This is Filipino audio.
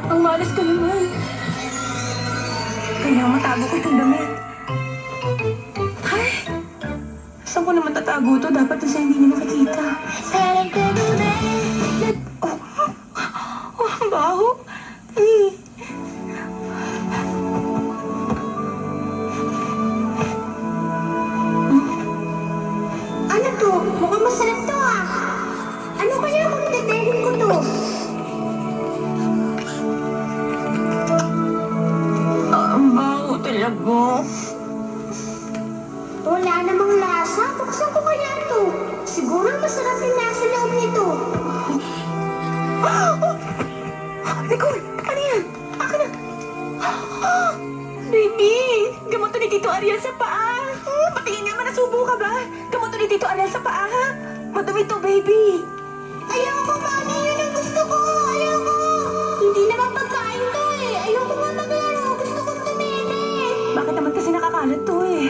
Ang malas ka naman. Kailangan matago ko itong damit. Ay! Saan ko naman tatago to? Dapat na siya hindi niya nakikita. Oh, oh, ang baho. Ano to? Mukhang masarap to ah. Ano kaya kung titipin ko to? Ang baho talaga. Wala namang lasa. Buksan ko kaya to. Siguro masarap yung nasa loob nito. Nicole! Ano yan? Akin na! Baby! Gamot to ni Tito Ariel sa paa! Patingin nga man, nasubo ka ba? Gamot to ni Tito Ariel sa paa, ha? Madumi to, baby! Ayoko, mami. Yun ang gusto ko. Ayoko. Hindi naman pagkain to eh. Ayoko nga maglaro. Gusto kong tumili. Bakit naman kasi nakakalat to, eh?